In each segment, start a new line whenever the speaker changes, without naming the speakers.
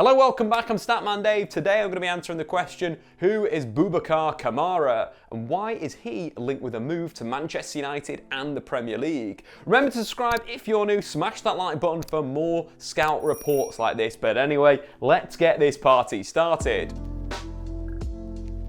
Hello, welcome back. I'm Statman Dave. Today I'm going to be answering the question, who is Boubacar Kamara and why is he linked with a move to Manchester United and the Premier League? Remember to subscribe if you're new, smash that like button for more scout reports like this. But anyway, let's get this party started.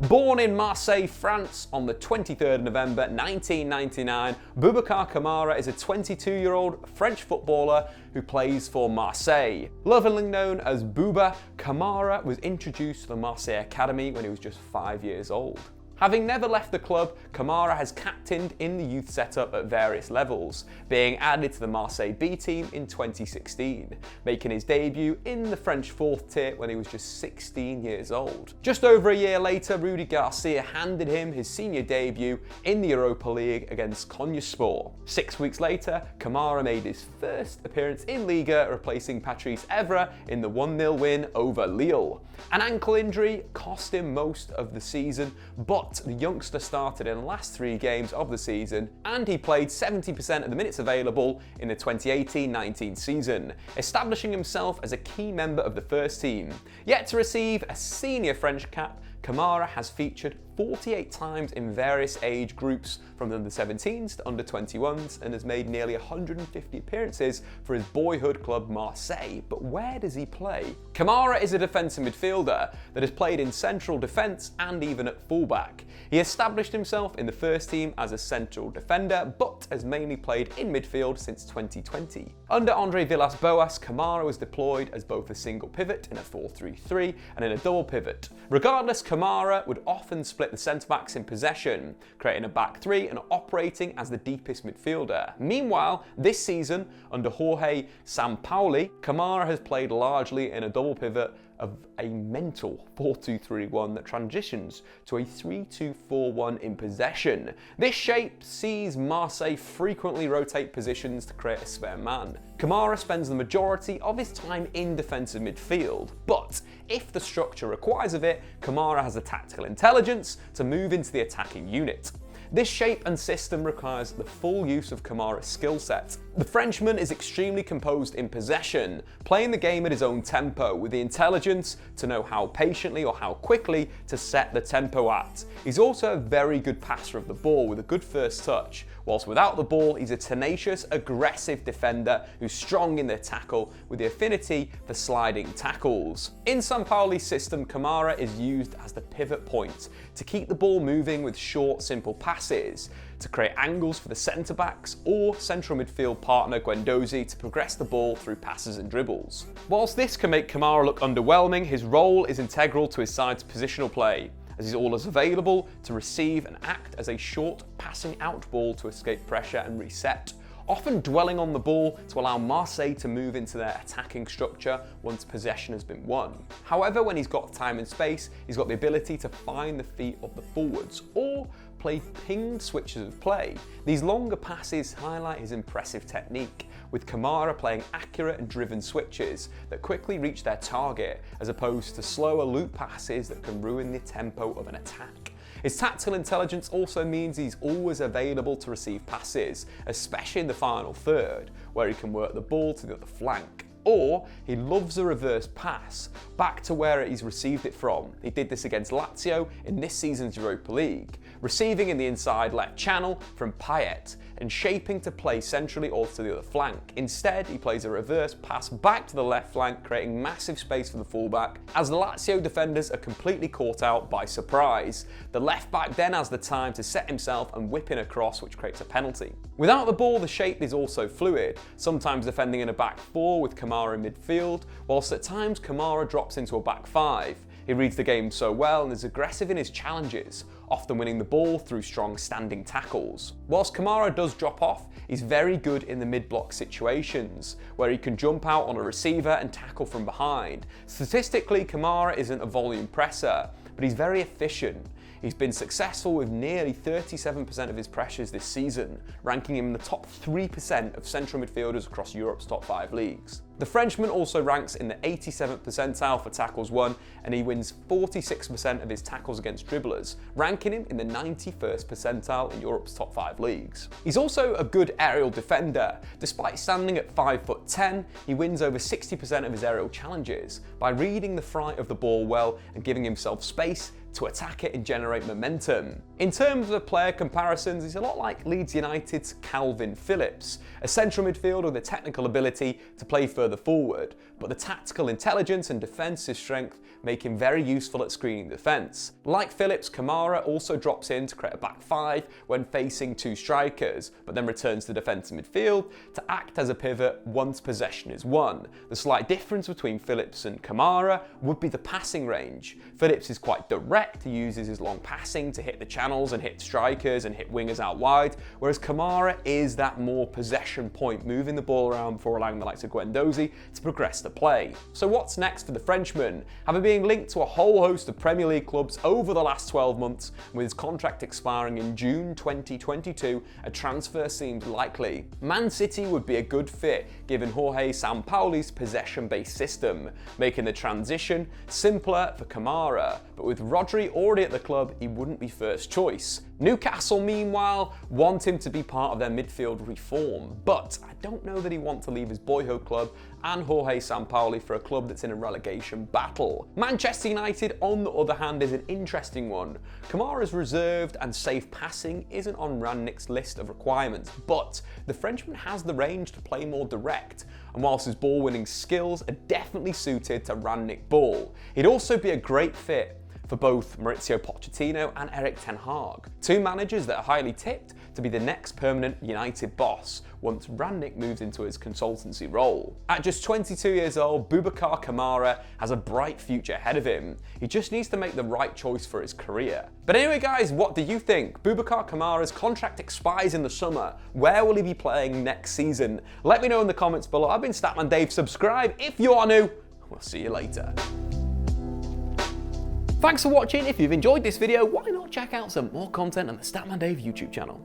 Born in Marseille, France on the 23rd of November 1999, Boubacar Kamara is a 22-year-old French footballer who plays for Marseille. Lovingly known as Bouba, Kamara was introduced to the Marseille Academy when he was just 5 years old. Having never left the club, Kamara has captained in the youth setup at various levels, being added to the Marseille B team in 2016, making his debut in the French 4th tier when he was just 16 years old. Just over a year later, Rudi Garcia handed him his senior debut in the Europa League against Konyaspor. 6 weeks later, Kamara made his first appearance in Liga, replacing Patrice Evra in the 1-0 win over Lille. An ankle injury cost him most of the season, but the youngster started in the last 3 games of the season and he played 70% of the minutes available in the 2018-19 season, establishing himself as a key member of the first team. Yet to receive a senior French cap, Kamara has featured 48 times in various age groups from under 17s to under 21s and has made nearly 150 appearances for his boyhood club Marseille. But where does he play? Kamara is a defensive midfielder that has played in central defence and even at fullback. He established himself in the first team as a central defender, but has mainly played in midfield since 2020. Under Andre Villas-Boas, Kamara was deployed as both a single pivot in a 4-3-3 and in a double pivot. Regardless, Kamara would often split the centre-backs in possession, creating a back three and operating as the deepest midfielder. Meanwhile, this season, under Jorge Sampaoli, Kamara has played largely in a double pivot of a mental 4-2-3-1 that transitions to a 3-2-4-1 in possession. This shape sees Marseille frequently rotate positions to create a spare man. Kamara spends the majority of his time in defensive midfield, but if the structure requires of it, Kamara has the tactical intelligence to move into the attacking unit. This shape and system requires the full use of Kamara's skill set. The Frenchman is extremely composed in possession, playing the game at his own tempo with the intelligence to know how patiently or how quickly to set the tempo at. He's also a very good passer of the ball with a good first touch. Whilst without the ball, he's a tenacious, aggressive defender who's strong in the tackle with the affinity for sliding tackles. In Sampaoli's system, Kamara is used as the pivot point to keep the ball moving with short, simple passes, to create angles for the centre-backs or central midfield partner Guendouzi to progress the ball through passes and dribbles. Whilst this can make Kamara look underwhelming, his role is integral to his side's positional play, as he's always available to receive and act as a short passing out ball to escape pressure and reset, often dwelling on the ball to allow Marseille to move into their attacking structure once possession has been won. However, when he's got time and space, he's got the ability to find the feet of the forwards or play pinged switches of play. These longer passes highlight his impressive technique, with Kamara playing accurate and driven switches that quickly reach their target, as opposed to slower loop passes that can ruin the tempo of an attack. His tactical intelligence also means he's always available to receive passes, especially in the final third, where he can work the ball to the other flank. Or he loves a reverse pass back to where he's received it from. He did this against Lazio in this season's Europa League, receiving in the inside left channel from Payet and shaping to play centrally or to the other flank. Instead, he plays a reverse pass back to the left flank, creating massive space for the fullback, as the Lazio defenders are completely caught out by surprise. The left back then has the time to set himself and whip in a cross, which creates a penalty. Without the ball, the shape is also fluid, sometimes defending in a back four with Kamara in midfield, whilst at times Kamara drops into a back five. He reads the game so well and is aggressive in his challenges, often winning the ball through strong standing tackles. Whilst Kamara does drop off, he's very good in the mid-block situations, where he can jump out on a receiver and tackle from behind. Statistically, Kamara isn't a volume presser, but he's very efficient. He's been successful with nearly 37% of his pressures this season, ranking him in the top 3% of central midfielders across Europe's top 5 leagues. The Frenchman also ranks in the 87th percentile for tackles won, and he wins 46% of his tackles against dribblers, ranking him in the 91st percentile in Europe's top 5 leagues. He's also a good aerial defender. Despite standing at 5'10", he wins over 60% of his aerial challenges by reading the flight of the ball well and giving himself space to attack it and generate momentum. In terms of player comparisons, he's a lot like Leeds United's Calvin Phillips, a central midfielder with the technical ability to play further forward, but the tactical intelligence and defensive strength make him very useful at screening defence. Like Phillips, Kamara also drops in to create a back 5 when facing 2 strikers, but then returns to defensive midfield to act as a pivot once possession is won. The slight difference between Phillips and Kamara would be the passing range. Phillips is quite direct, he uses his long passing to hit the channels and hit strikers and hit wingers out wide, whereas Kamara is that more possession point, moving the ball around before allowing the likes of Guendouzi to progress the play. So what's next for the Frenchman? Having been linked to a whole host of Premier League clubs over the last 12 months, with his contract expiring in June 2022, a transfer seems likely. Man City would be a good fit given Jorge Sampaoli's possession-based system, making the transition simpler for Kamara, but with Rodri already at the club, he wouldn't be first choice. Newcastle, meanwhile, want him to be part of their midfield reform, but I don't know that he wants to leave his boyhood club and Jorge Sampaoli for a club that's in a relegation battle. Manchester United, on the other hand, is an interesting one. Kamara's reserved and safe passing isn't on Rangnick's list of requirements, but the Frenchman has the range to play more direct, and whilst his ball-winning skills are definitely suited to Rangnick ball, he'd also be a great fit for both Mauricio Pochettino and Erik ten Hag, 2 managers that are highly tipped to be the next permanent United boss once Rangnick moves into his consultancy role. At just 22 years old, Boubacar Kamara has a bright future ahead of him. He just needs to make the right choice for his career. But anyway guys, what do you think? Boubacar Kamara's contract expires in the summer. Where will he be playing next season? Let me know in the comments below. I've been Statman Dave. Subscribe if you are new. We'll see you later. Thanks for watching. If you've enjoyed this video, why not check out some more content on the Statman Dave YouTube channel.